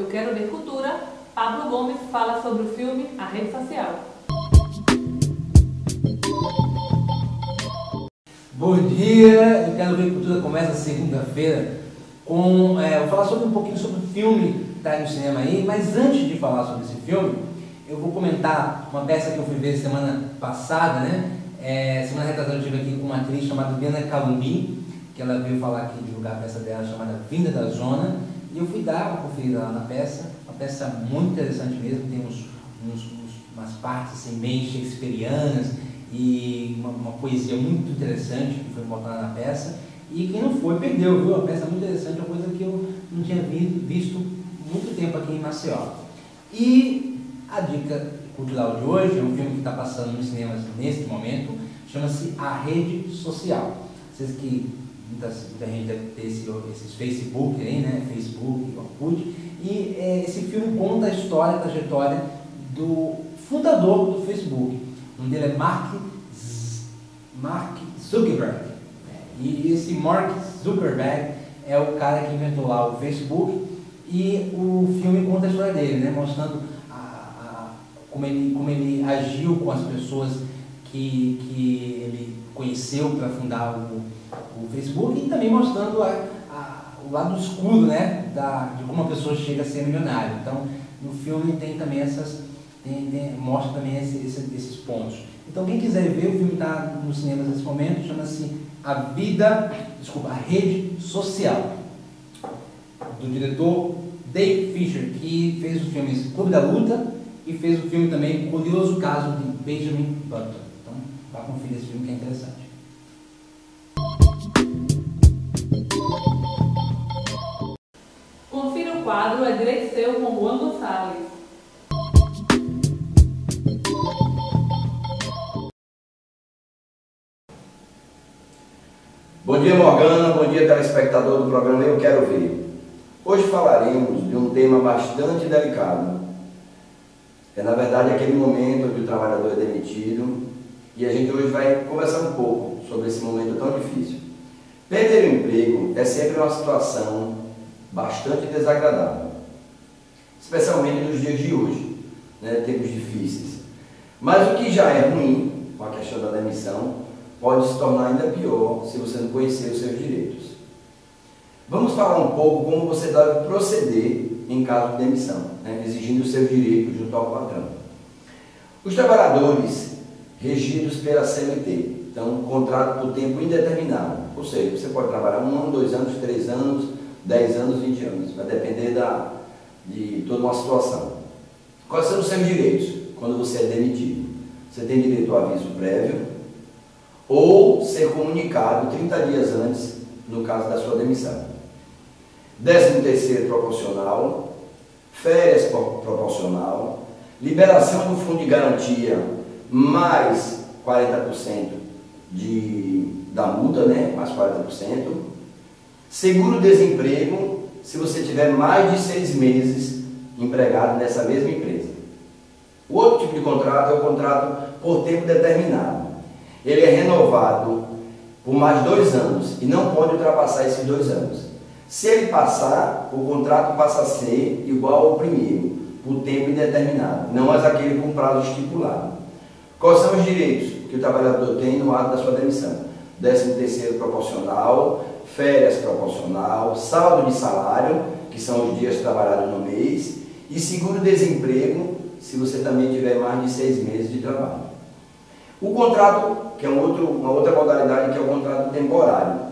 Quero Ver Cultura, Pablo Gomes fala sobre o filme A Rede Social. Bom dia, Eu Quero Ver Cultura começa segunda-feira com... vou falar um pouquinho sobre o filme que está aí no cinema aí, mas antes de falar sobre esse filme, eu vou comentar uma peça que eu fui ver semana passada, né? Semana retrasada eu estive aqui com uma atriz chamada Diana Calumbi, que ela veio falar aqui, divulgar a peça dela chamada Vinda da Zona, e eu fui dar uma conferida lá na peça, uma peça muito interessante mesmo, tem umas partes assim, meio shakespearianas e uma poesia muito interessante que foi botada na peça, e quem não foi perdeu, viu? A peça é muito interessante, uma coisa que eu não tinha visto muito tempo aqui em Maceió. E a dica cultural de hoje é um filme que está passando nos cinemas neste momento, chama-se A Rede Social. Vocês que muita gente deve ter esses Facebook aí, né? Facebook, Orkut, e esse filme conta a história, a trajetória do fundador do Facebook. O nome dele é Mark Zuckerberg. E esse Mark Zuckerberg é o cara que inventou lá o Facebook, e o filme conta a história dele, né? Mostrando como ele agiu com as pessoas que ele conheceu para fundar o Facebook, e também mostrando o lado escuro, né, de como a pessoa chega a ser milionário. Então, no filme tem também mostra também esses pontos. Então, quem quiser ver, o filme está nos cinemas nesse momento, chama-se A Rede Social, do diretor Dave Fisher, que fez os filmes Clube da Luta e fez o filme também O Curioso Caso de Benjamin Button. Então, vá conferir esse filme que é interessante. Confira o quadro É Direito Seu com Juan Gonçalves. Bom dia, Morgana, bom dia, telespectador do programa Eu Quero Ver. Hoje falaremos de um tema bastante delicado. Na verdade, aquele momento onde o trabalhador é demitido, e a gente hoje vai conversar um pouco sobre esse momento tão difícil. Perder o emprego é sempre uma situação bastante desagradável, especialmente nos dias de hoje, né, tempos difíceis. Mas o que já é ruim, com a questão da demissão, pode se tornar ainda pior se você não conhecer os seus direitos. Vamos falar um pouco como você deve proceder em caso de demissão, né, exigindo os seus direitos junto ao patrão. Os trabalhadores regidos pela CLT, então, contrato por tempo indeterminado, ou seja, você pode trabalhar 1 ano, 2 anos, 3 anos, 10 anos, 20 anos, vai depender de toda uma situação. Quais são os seus direitos quando você é demitido? Você tem direito ao aviso prévio ou ser comunicado 30 dias antes, no caso da sua demissão. 13º proporcional, férias proporcional, liberação do fundo de garantia mais 40% da multa, né? Mais 40%. Seguro-desemprego, se você tiver mais de 6 meses empregado nessa mesma empresa. O outro tipo de contrato é o contrato por tempo determinado. Ele é renovado por mais 2 anos e não pode ultrapassar esses 2 anos. Se ele passar, o contrato passa a ser igual ao primeiro, por tempo indeterminado, não mais aquele com prazo estipulado. Quais são os direitos que o trabalhador tem no ato da sua demissão? 13º proporcional, férias proporcional, saldo de salário, que são os dias trabalhados no mês, e seguro-desemprego, se você também tiver mais de 6 meses de trabalho. O contrato, que é uma outra modalidade, que é o contrato temporário,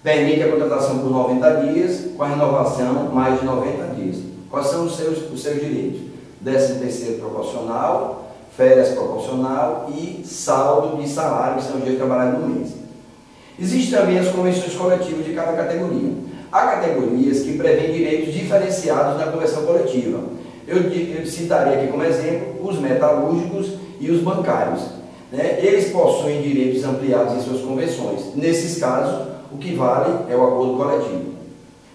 permite a contratação por 90 dias, com a renovação mais de 90 dias. Quais são os seus direitos? 13º proporcional, férias proporcional e saldo de salário, que são os dias trabalhados no mês. Existem também as convenções coletivas de cada categoria. Há categorias que prevêem direitos diferenciados na convenção coletiva. Eu citaria aqui como exemplo os metalúrgicos e os bancários, né? Eles possuem direitos ampliados em suas convenções. Nesses casos, o que vale é o acordo coletivo.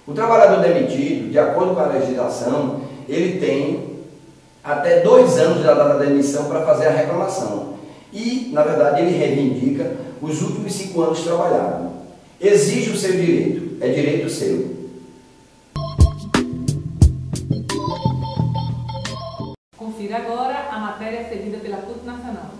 O trabalhador demitido, de acordo com a legislação, ele tem até 2 anos da data da demissão para fazer a reclamação. E, na verdade, ele reivindica os últimos 5 anos trabalhados. Exige o seu direito, é direito seu. cedida pela CUT Nacional.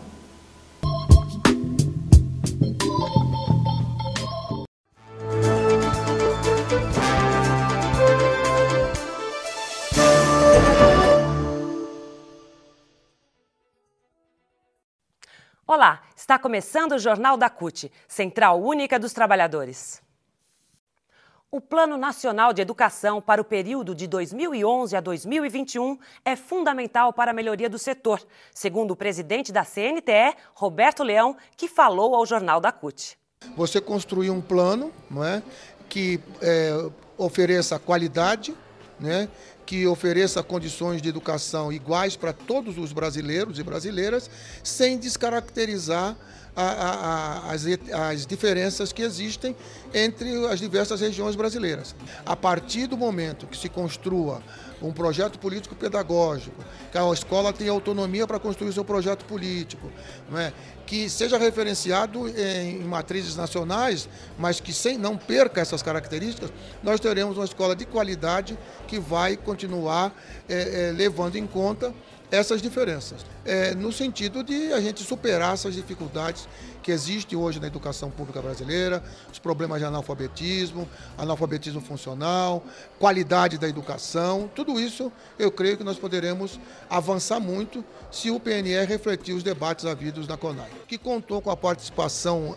Olá, está começando o Jornal da CUT, Central Única dos Trabalhadores. O Plano Nacional de Educação para o período de 2011 a 2021 é fundamental para a melhoria do setor, segundo o presidente da CNTE, Roberto Leão, que falou ao Jornal da CUT. Você construir um plano, não é, que ofereça qualidade, né, que ofereça condições de educação iguais para todos os brasileiros e brasileiras, sem descaracterizar as diferenças que existem entre as diversas regiões brasileiras. A partir do momento que se construa um projeto político-pedagógico, que a escola tenha autonomia para construir seu projeto político, não é? Que seja referenciado em matrizes nacionais, mas que não perca essas características, nós teremos uma escola de qualidade que vai continuar levando em conta essas diferenças, no sentido de a gente superar essas dificuldades que existem hoje na educação pública brasileira, os problemas de analfabetismo funcional, qualidade da educação, tudo isso eu creio que nós poderemos avançar muito se o PNE refletir os debates havidos na CONAI, que contou com a participação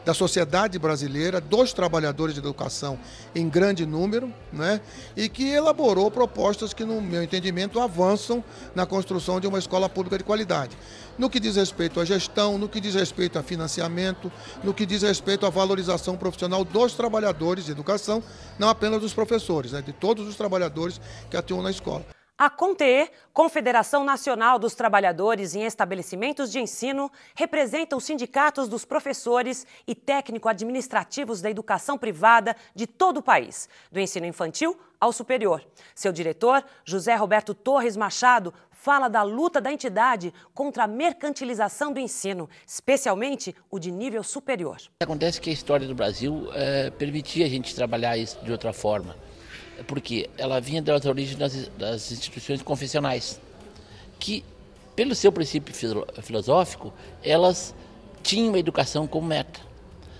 da sociedade brasileira, dos trabalhadores de educação em grande número, né, e que elaborou propostas que, no meu entendimento, avançam na construção de uma escola pública de qualidade. No que diz respeito à gestão, no que diz respeito a financiamento, no que diz respeito à valorização profissional dos trabalhadores de educação, não apenas dos professores, né, de todos os trabalhadores que atuam na escola. A CONTE, Confederação Nacional dos Trabalhadores em Estabelecimentos de Ensino, representa os sindicatos dos professores e técnico-administrativos da educação privada de todo o país, do ensino infantil ao superior. Seu diretor, José Roberto Torres Machado, fala da luta da entidade contra a mercantilização do ensino, especialmente o de nível superior. Acontece que a história do Brasil permitia a gente trabalhar isso de outra forma, porque ela vinha das origens das instituições confessionais, que, pelo seu princípio filosófico, elas tinham a educação como meta.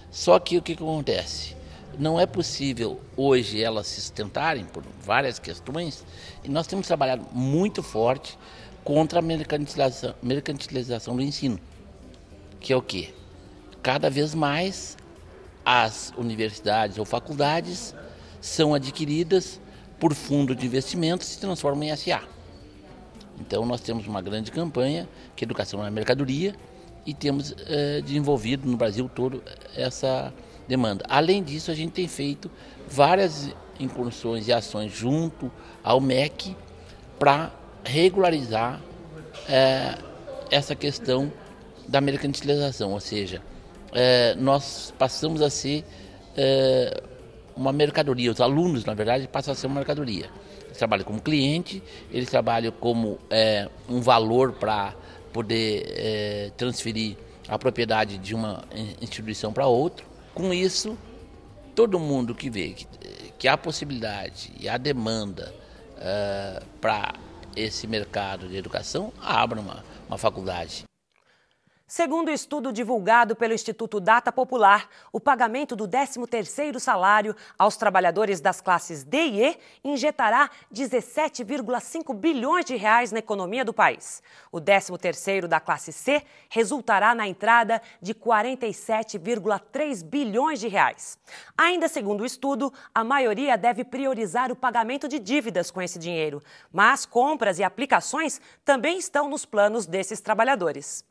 Só que o que acontece? Não é possível hoje elas se sustentarem por várias questões, e nós temos trabalhado muito forte contra a mercantilização do ensino, que é o quê? Cada vez mais as universidades ou faculdades são adquiridas por fundo de investimentos e se transformam em SA. Então nós temos uma grande campanha, que é educação na mercadoria, e temos desenvolvido no Brasil todo essa demanda. Além disso, a gente tem feito várias incursões e ações junto ao MEC para regularizar essa questão da mercantilização, ou seja, nós passamos a ser uma mercadoria, os alunos, na verdade, passam a ser uma mercadoria. Eles trabalham como cliente, eles trabalham como um valor para poder transferir a propriedade de uma instituição para outra. Com isso, todo mundo que vê que há possibilidade e há demanda para esse mercado de educação, abra uma faculdade. Segundo o estudo divulgado pelo Instituto Data Popular, o pagamento do 13º salário aos trabalhadores das classes D e E injetará 17,5 bilhões de reais na economia do país. O 13º da classe C resultará na entrada de 47,3 bilhões de reais. Ainda segundo o estudo, a maioria deve priorizar o pagamento de dívidas com esse dinheiro, mas compras e aplicações também estão nos planos desses trabalhadores.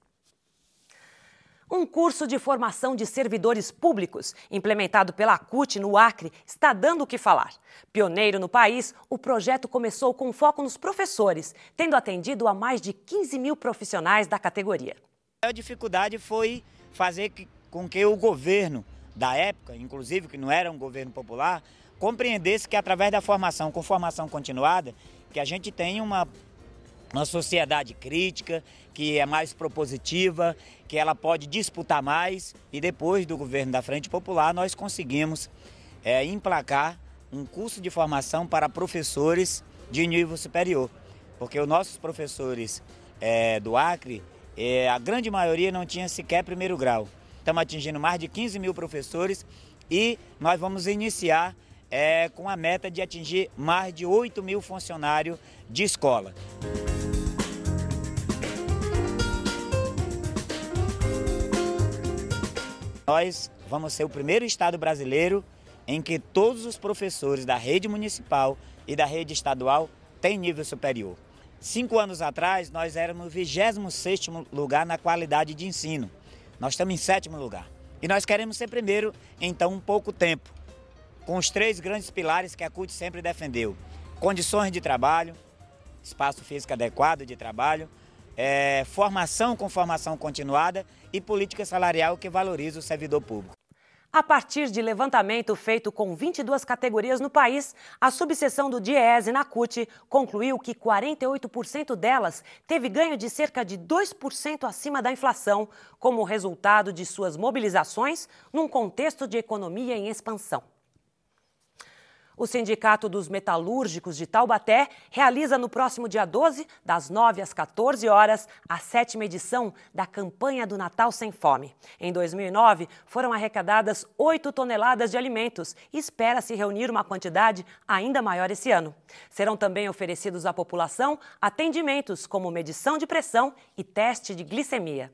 Um curso de formação de servidores públicos, implementado pela CUT no Acre, está dando o que falar. Pioneiro no país, o projeto começou com foco nos professores, tendo atendido a mais de 15 mil profissionais da categoria. A dificuldade foi fazer com que o governo da época, inclusive que não era um governo popular, compreendesse que através da formação, com formação continuada, que a gente tem uma sociedade crítica, que é mais propositiva, que ela pode disputar mais, e depois do governo da Frente Popular nós conseguimos emplacar um curso de formação para professores de nível superior, porque os nossos professores do Acre, a grande maioria não tinha sequer primeiro grau. Estamos atingindo mais de 15 mil professores e nós vamos iniciar com a meta de atingir mais de 8 mil funcionários de escola. Nós vamos ser o primeiro estado brasileiro em que todos os professores da rede municipal e da rede estadual têm nível superior. 5 anos atrás, nós éramos 26º lugar na qualidade de ensino. Nós estamos em 7º lugar. E nós queremos ser primeiro em tão pouco tempo, com os 3 grandes pilares que a CUT sempre defendeu. Condições de trabalho, espaço físico adequado de trabalho, formação com formação continuada e política salarial que valoriza o servidor público. A partir de levantamento feito com 22 categorias no país, a subseção do DIEESE na CUT concluiu que 48% delas teve ganho de cerca de 2% acima da inflação, como resultado de suas mobilizações num contexto de economia em expansão. O Sindicato dos Metalúrgicos de Taubaté realiza no próximo dia 12, das 9 às 14 horas, a 7ª edição da campanha do Natal Sem Fome. Em 2009, foram arrecadadas 8 toneladas de alimentos e espera-se reunir uma quantidade ainda maior esse ano. Serão também oferecidos à população atendimentos como medição de pressão e teste de glicemia.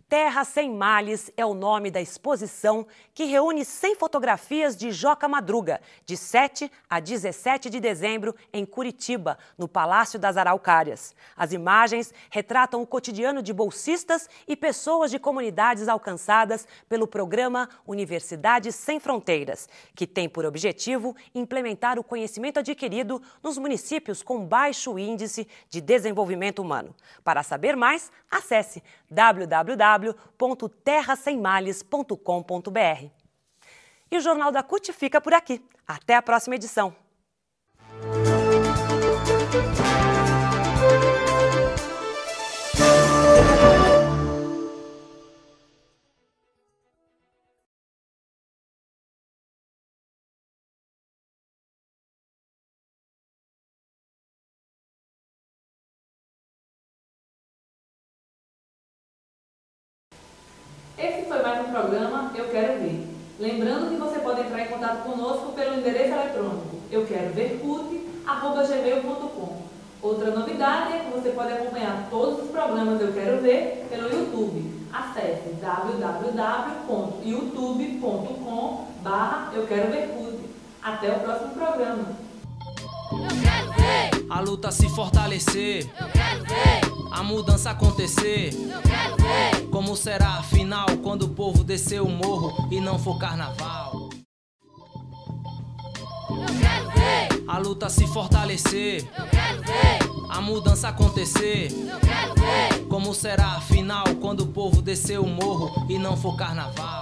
Terra Sem Males é o nome da exposição que reúne 100 fotografias de Joca Madruga, de 7 a 17 de dezembro, em Curitiba, no Palácio das Araucárias. As imagens retratam o cotidiano de bolsistas e pessoas de comunidades alcançadas pelo programa Universidades Sem Fronteiras, que tem por objetivo implementar o conhecimento adquirido nos municípios com baixo índice de desenvolvimento humano. Para saber mais, acesse www.terrasemmales.com.br. E o Jornal da CUT fica por aqui. Até a próxima edição. Esse foi mais um programa Eu Quero Ver. Lembrando que você pode entrar em contato conosco pelo endereço eletrônico euquerovercut@gmail.com. Outra novidade é que você pode acompanhar todos os programas Eu Quero Ver pelo YouTube. Acesse www.youtube.com/euquerovercut. Até o próximo programa. Eu quero ver a luta se fortalecer. Eu quero ver a mudança acontecer. Eu quero ver como será a final quando o povo descer o morro e não for carnaval. Eu quero ver a luta se fortalecer. Eu quero ver a mudança acontecer. Eu quero ver como será a final quando o povo descer o morro e não for carnaval.